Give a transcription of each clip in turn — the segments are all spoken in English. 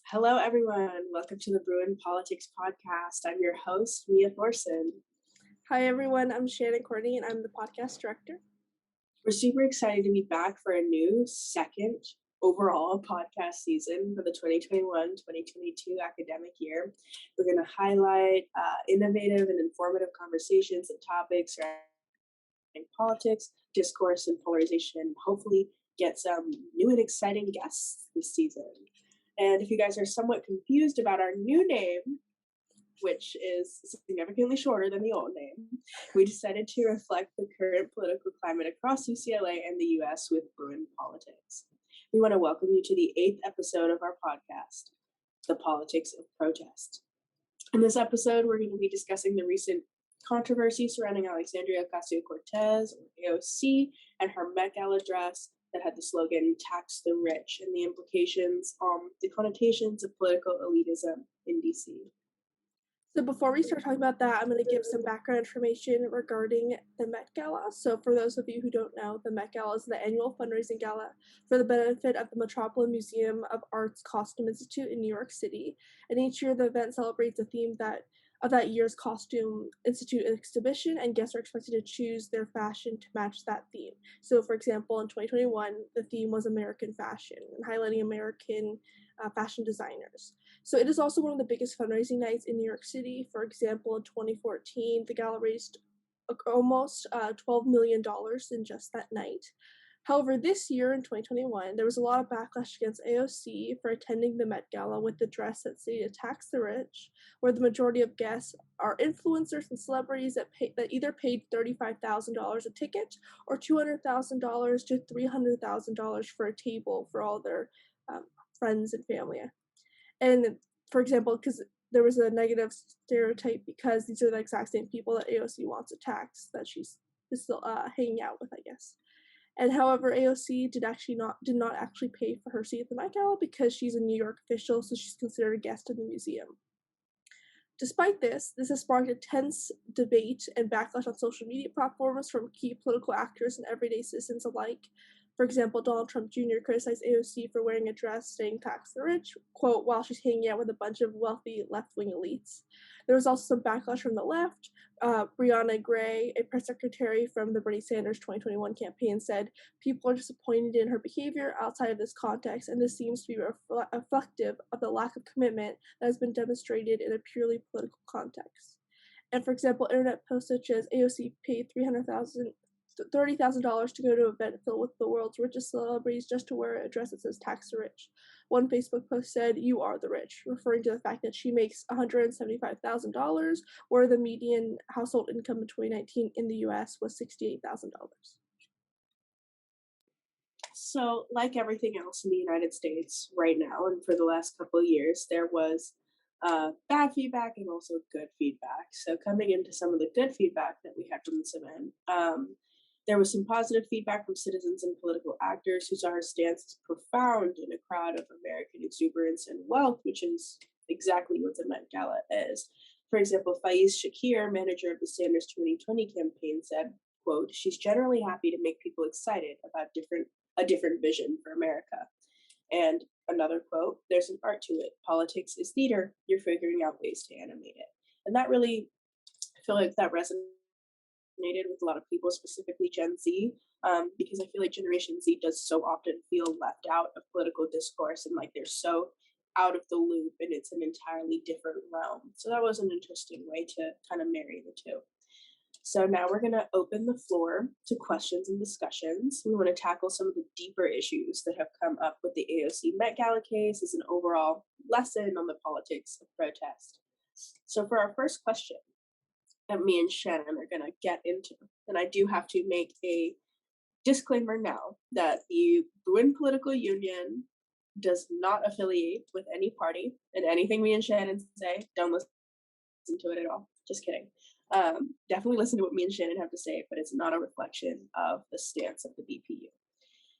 Hello, everyone. Welcome to the Bruin Politics Podcast. I'm your host, Mia Thorsen. Hi, everyone. I'm Shannon, Courtney, and I'm the podcast director. We're super excited to be back for a new second overall podcast season for the 2021-2022 academic year. We're going to highlight innovative and informative conversations and topics surrounding politics, discourse, and polarization. Hopefully, get some new and exciting guests this season. And if you guys are somewhat confused about our new name, which is significantly shorter than the old name, we decided to reflect the current political climate across UCLA and the US with Bruin Politics. We want to welcome you to the 8th episode of our podcast, The Politics of Protest. In this episode, we're going to be discussing the recent controversy surrounding Alexandria Ocasio Cortez, or AOC, and her Met Gala dress that had the slogan "Tax the Rich" and the implications on the connotations of political elitism in DC. So before we start talking about that, I'm going to give some background information regarding the Met Gala. So for those of you who don't know, the Met Gala is the annual fundraising gala for the benefit of the Metropolitan Museum of Art's Costume Institute in New York City. And each year the event celebrates a theme of that year's Costume Institute exhibition, and guests are expected to choose their fashion to match that theme. So for example, in 2021, the theme was American fashion, and highlighting American fashion designers. So it is also one of the biggest fundraising nights in New York City. For example, in 2014, the gala raised almost $12 million in just that night. However, this year in 2021, there was a lot of backlash against AOC for attending the Met Gala with the dress that stated "Tax the Rich," where the majority of guests are influencers and celebrities that either paid $35,000 a ticket or $200,000 to $300,000 for a table for all their friends and family. And for example, because there was a negative stereotype because these are the exact same people that AOC wants to tax, that she's still hanging out with, I guess. And however, AOC did not actually pay for her seat at the Met Gala because she's a New York official, so she's considered a guest in the museum. Despite this has sparked a tense debate and backlash on social media platforms from key political actors and everyday citizens alike. For example, Donald Trump Jr. criticized AOC for wearing a dress saying "Tax the Rich," quote, while she's hanging out with a bunch of wealthy left-wing elites. There was also some backlash from the left. Brianna Gray, a press secretary from the Bernie Sanders 2021 campaign, said, "People are disappointed in her behavior outside of this context, and this seems to be reflective of the lack of commitment that has been demonstrated in a purely political context." And for example, internet posts such as "AOC paid $30,000 to go to an event filled with the world's richest celebrities just to wear a dress that says "Tax the Rich." One Facebook post said, "You are the rich," referring to the fact that she makes $175,000, where the median household income in 2019 in the US was $68,000. So, like everything else in the United States right now, and for the last couple of years, there was bad feedback and also good feedback. So, coming into some of the good feedback that we had from this event, there was some positive feedback from citizens and political actors who saw her stance as profound in a crowd of American exuberance and wealth, which is exactly what the Met Gala is. For example, Faiz Shakir, manager of the Sanders 2020 campaign, said, quote, "She's generally happy to make people excited about a different vision for America." And another quote, "There's an art to it. Politics is theater. You're figuring out ways to animate it." And that really, I feel like that resonated with a lot of people, specifically Gen Z, because I feel like Generation Z does so often feel left out of political discourse, and like they're so out of the loop and it's an entirely different realm. So that was an interesting way to kind of marry the two. So now we're going to open the floor to questions and discussions. We want to tackle some of the deeper issues that have come up with the AOC Met Gala case as an overall lesson on the politics of protest. So for our first question that me and Shannon are going to get into, and I do have to make a disclaimer now that the Bruin Political Union does not affiliate with any party, and anything me and Shannon say, don't listen to it at all. Just kidding. Definitely listen to what me and Shannon have to say, but it's not a reflection of the stance of the BPU.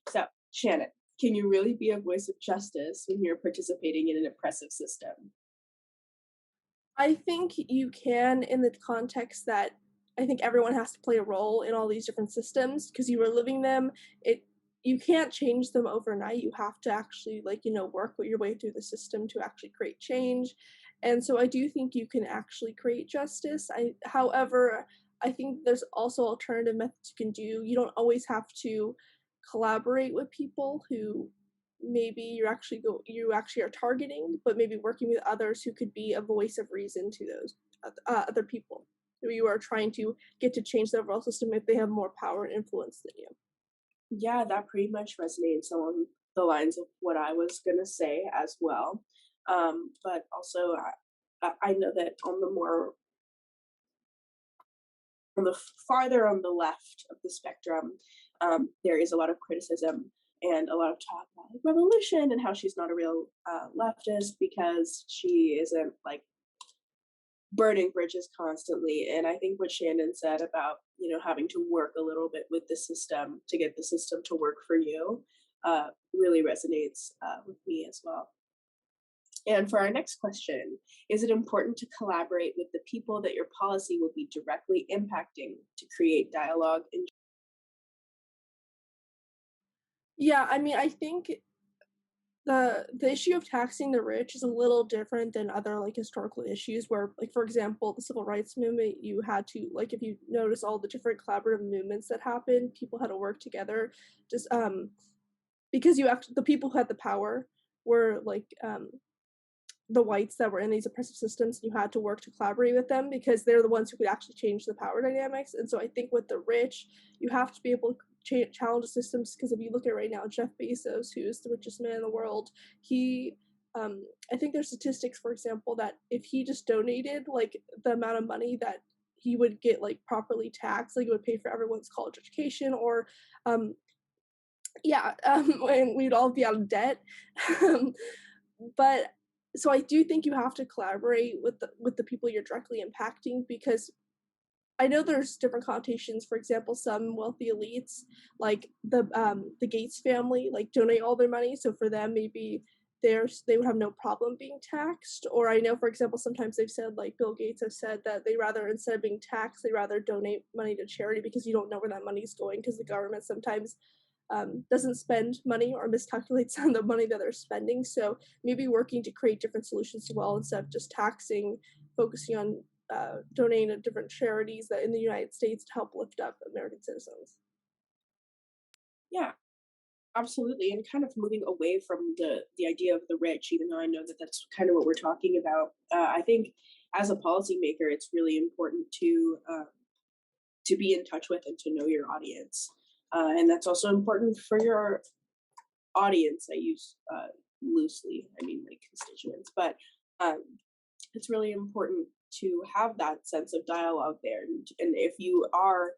So, Shannon, can you really be a voice of justice when you're participating in an oppressive system? I think you can, in the context that I think everyone has to play a role in all these different systems because you are living them. you can't change them overnight. You have to actually, like, work your way through the system to actually create change. And so I do think you can actually create justice. However, I think there's also alternative methods you can do. You don't always have to collaborate with people who maybe you actually are targeting, but maybe working with others who could be a voice of reason to those other people who you are trying to get to change the overall system if they have more power and influence than you. Yeah, that pretty much resonates along the lines of what I was gonna say as well. But also, I know that on the farther on the left of the spectrum, there is a lot of criticism and a lot of talk about like, revolution and how she's not a real leftist because she isn't like burning bridges constantly. And I think what Shannon said about having to work a little bit with the system to get the system to work for you really resonates with me as well. And for our next question, is it important to collaborate with the people that your policy will be directly impacting to create dialogue and Yeah, I mean, I think the issue of taxing the rich is a little different than other like historical issues where, like, for example, the civil rights movement, you had to, like, if you notice all the different collaborative movements that happened, people had to work together just because you actually the people who had the power were like the whites that were in these oppressive systems. You had to work to collaborate with them because they're the ones who could actually change the power dynamics. And so I think with the rich, you have to be able to challenge the systems, because if you look at right now, Jeff Bezos, who's the richest man in the world, he I think there's statistics, for example, that if he just donated like the amount of money that he would get like properly taxed, like it would pay for everyone's college education, or um yeah, and we'd all be out of debt. um, but so I do think you have to collaborate with the people you're directly impacting, because I know there's different connotations. For example, some wealthy elites, like the Gates family, like donate all their money. So for them, maybe they would have no problem being taxed. Or I know, for example, sometimes they've said, like Bill Gates has said, that they rather, instead of being taxed, they rather donate money to charity, because you don't know where that money's going, because the government sometimes doesn't spend money or miscalculates on the money that they're spending. So maybe working to create different solutions as well, instead of just taxing, focusing on donating to different charities that in the United States to help lift up American citizens. yeah, absolutely, and kind of moving away from the idea of the rich, even though I know that that's kind of what we're talking about. I think as a policymaker, it's really important to be in touch with and to know your audience, and that's also important for your audience. I use loosely, I mean like constituents, but um, it's really important to have that sense of dialogue there. And if you are,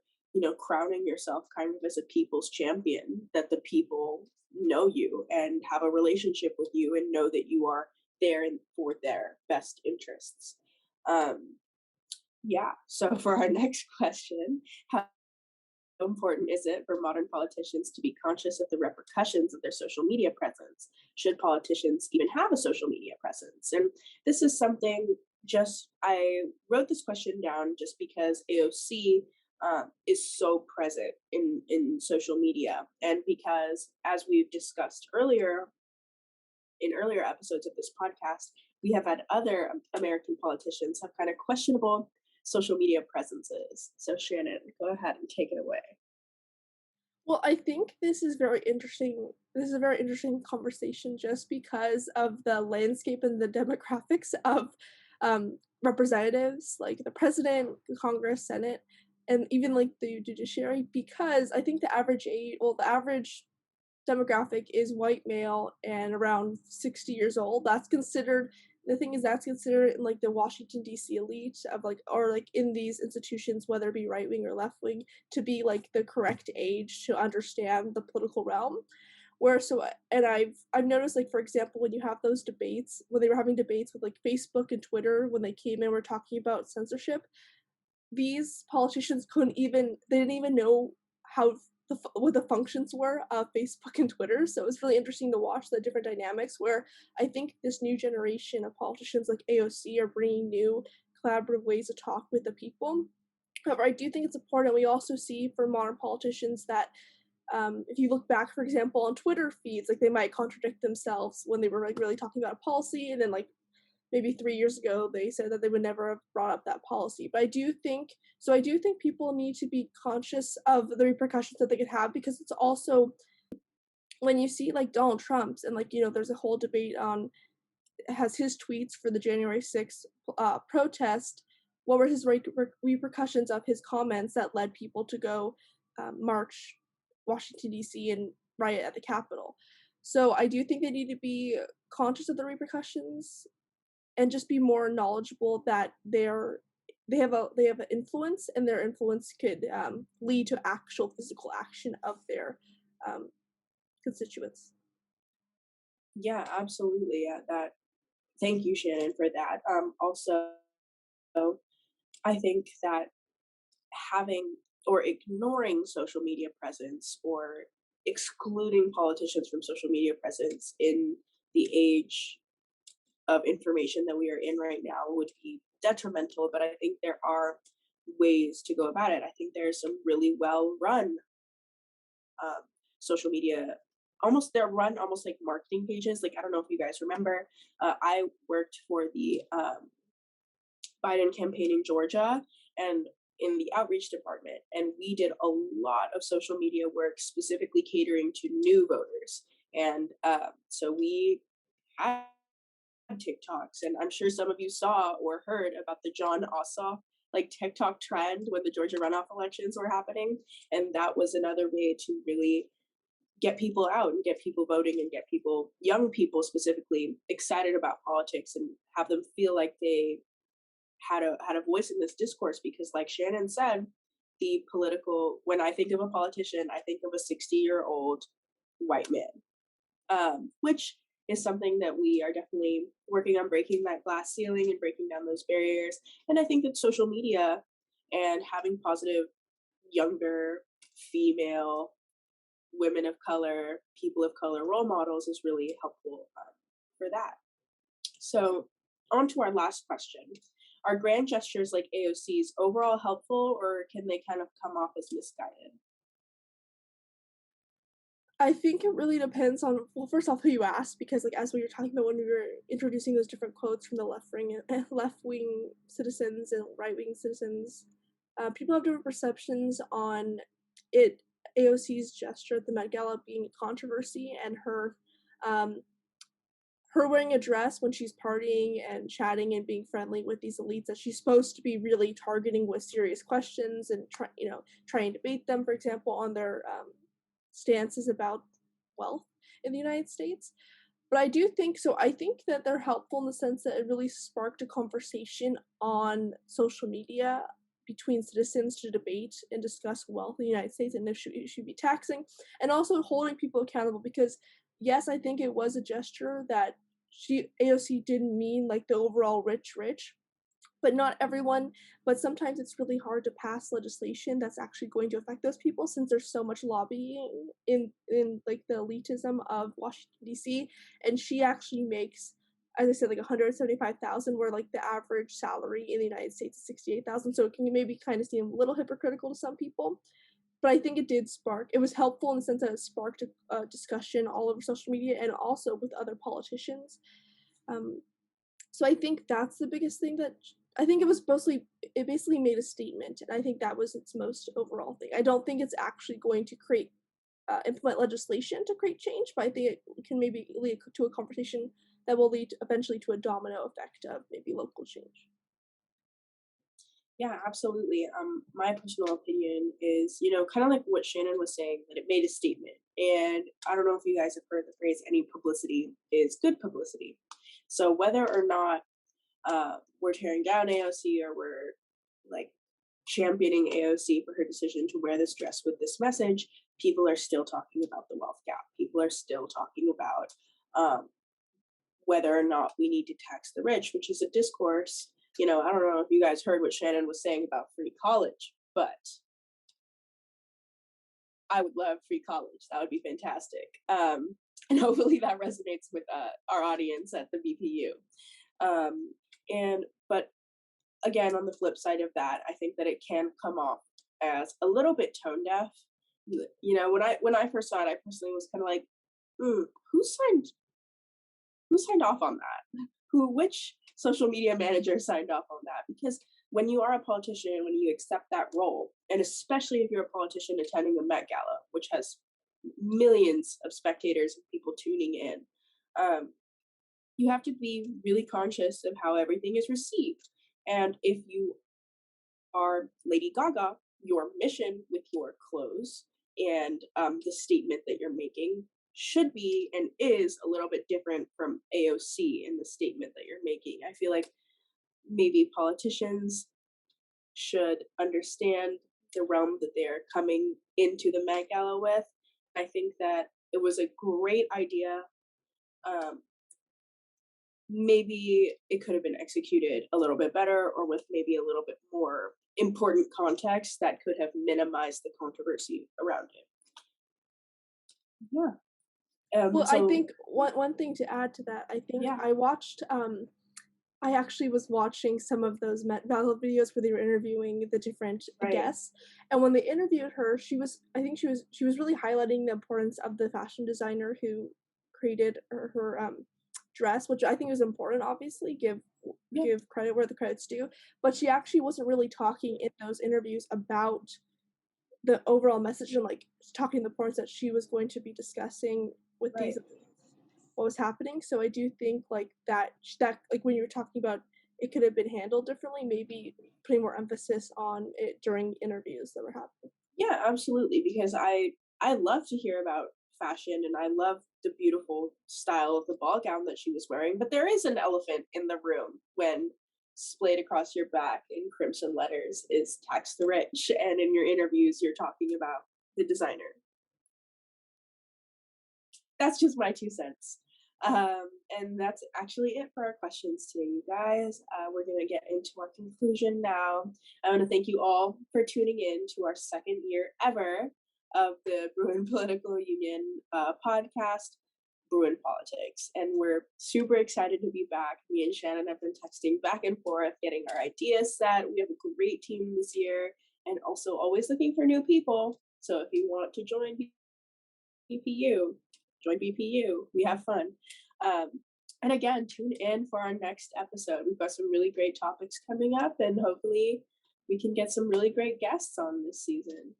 crowning yourself kind of as a people's champion, that the people know you and have a relationship with you and know that you are there and for their best interests. Um, yeah. So for our next question, how important is it for modern politicians to be conscious of the repercussions of their social media presence? Should politicians even have a social media presence? And this is something, just I wrote this question down just because AOC is so present in social media, and because, as we've discussed earlier in earlier episodes of this podcast, we have had other American politicians have kind of questionable social media presences. So Shannon, go ahead and take it away. Well, I think this is very interesting. This is a very interesting conversation just because of the landscape and the demographics of representatives, like the president, the Congress, Senate, and even like the judiciary. Because I think the average demographic is white male and around 60 years old. The thing is, that's considered in like the Washington D.C. elite of like, or like in these institutions, whether it be right wing or left wing, to be like the correct age to understand the political realm. Where so and I've noticed, like, for example, when you have those debates, when they were having debates with like Facebook and Twitter, when they came in, were talking about censorship, these politicians they didn't even know how what the functions were of Facebook and Twitter. So it was really interesting to watch the different dynamics, where I think this new generation of politicians like AOC are bringing new collaborative ways to talk with the people. However, I do think it's important. We also see for modern politicians that If you look back, for example, on Twitter feeds, like they might contradict themselves when they were like really talking about a policy, and then like maybe 3 years ago they said that they would never have brought up that policy. But I do think people need to be conscious of the repercussions that they could have, because it's also when you see like Donald Trump's and like there's a whole debate on has his tweets for the January 6th protest. What were his repercussions of his comments that led people to go march Washington, D.C. and riot at the Capitol? So I do think they need to be conscious of the repercussions and just be more knowledgeable that they have an influence, and their influence could lead to actual physical action of their um, constituents. Yeah, absolutely. Yeah, that. Thank you, Shannon, for that. Also, I think that having or ignoring social media presence or excluding politicians from social media presence in the age of information that we are in right now would be detrimental. But I think there are ways to go about it. I think there's some really well run um, social media, almost they're run almost like marketing pages. Like, I don't know if you guys remember, I worked for the Biden campaign in Georgia and in the outreach department, and we did a lot of social media work specifically catering to new voters. And so we had TikToks, and I'm sure some of you saw or heard about the John Ossoff like TikTok trend when the Georgia runoff elections were happening, and that was another way to really get people out and get people voting and get people, young people specifically, excited about politics and have them feel like they had a voice in this discourse. Because like Shannon said, the political, when I think of a politician, I think of a 60-year-old white man, which is something that we are definitely working on, breaking that glass ceiling and breaking down those barriers. And I think that social media and having positive younger female, women of color, people of color role models is really helpful for that. So on to our last question. Are grand gestures like AOC's overall helpful, or can they kind of come off as misguided? I think it really depends on, well, first off, who you ask, because like as we were talking about when we were introducing those different quotes from the left wing citizens and right wing citizens, people have different perceptions on it. AOC's gesture at the Met Gala being a controversy, and um, her wearing a dress when she's partying and chatting and being friendly with these elites that she's supposed to be really targeting with serious questions and try and debate them, for example, on their stances about wealth in the United States. But I do think so. I think that they're helpful in the sense that it really sparked a conversation on social media between citizens to debate and discuss wealth in the United States and if it should be taxing, and also holding people accountable. Because yes, I think it was a gesture that AOC didn't mean like the overall rich, but not everyone. But sometimes it's really hard to pass legislation that's actually going to affect those people, since there's so much lobbying in like the elitism of Washington, D.C. And she actually makes, as I said, like 175,000, where like the average salary in the United States is 68,000. So it can maybe kind of seem a little hypocritical to some people. But I think it was helpful in the sense that it sparked a discussion all over social media and also with other politicians. um, so I think that's the biggest thing. That I think it basically made a statement, and I think that was its most overall thing. I don't think it's actually going to implement legislation to create change, but I think it can maybe lead to a conversation that will lead eventually to a domino effect of maybe local change. Yeah, absolutely. My personal opinion is, kind of like what Shannon was saying, that it made a statement. And I don't know if you guys have heard the phrase, any publicity is good publicity. So whether or not we're tearing down AOC or we're like championing AOC for her decision to wear this dress with this message, people are still talking about the wealth gap. People are still talking about whether or not we need to tax the rich, which is a discourse. I don't know if you guys heard what Shannon was saying about free college, but I would love free college. That would be fantastic. And hopefully that resonates with our audience at the VPU. But again, on the flip side of that, I think that it can come off as a little bit tone deaf you know, when I first saw it, I personally was kind of like, who signed off on that? Which social media manager signed off on that? Because when you are a politician, when you accept that role, and especially if you're a politician attending the Met Gala, which has millions of spectators and people tuning in, um, you have to be really conscious of how everything is received. And if you are Lady Gaga, your mission with your clothes and the statement that you're making should be and is a little bit different from AOC in the statement that you're making. I feel like maybe politicians should understand the realm that they're coming into the Met Gala with. I think that it was a great idea. Um, Maybe it could have been executed a little bit better or with maybe a little bit more important context that could have minimized the controversy around it. Yeah. Well, I So think one thing to add to that, I think yeah, I actually was watching some of those Met Gala videos where they were interviewing the different right, guests, and when they interviewed her, she was really highlighting the importance of the fashion designer who created her dress, which I think is important. Obviously, yeah, give credit where the credit's due, but she actually wasn't really talking in those interviews about the overall message and like talking the points that she was going to be discussing with right. these what was happening. So I do think like that like when you were talking about it could have been handled differently, maybe putting more emphasis on it during interviews that were happening. Yeah, absolutely. Because I love to hear about fashion and I love the beautiful style of the ball gown that she was wearing. But there is an elephant in the room when splayed across your back in crimson letters is tax the rich. And in your interviews, you're talking about the designer. That's just my 2 cents. And that's actually it for our questions today, you guys. We're going to get into our conclusion now. I want to thank you all for tuning in to our second year ever of the Bruin Political Union podcast, Bruin Politics. And we're super excited to be back. Me and Shannon have been texting back and forth, getting our ideas set. We have a great team this year and also always looking for new people. So if you want to join BPU, join BPU. We have fun. Um, and again, tune in for our next episode. We've got some really great topics coming up, and hopefully, we can get some really great guests on this season.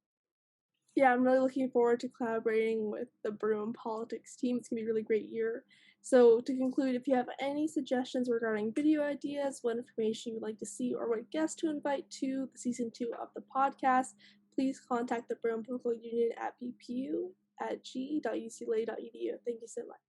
Yeah, I'm really looking forward to collaborating with the Broom Politics team. It's gonna be a really great year. So to conclude, if you have any suggestions regarding video ideas, what information you'd like to see, or what guests to invite to the season 2 of the podcast, please contact the Broom Political Union at bpu@ge.ucla.edu. Thank you so much.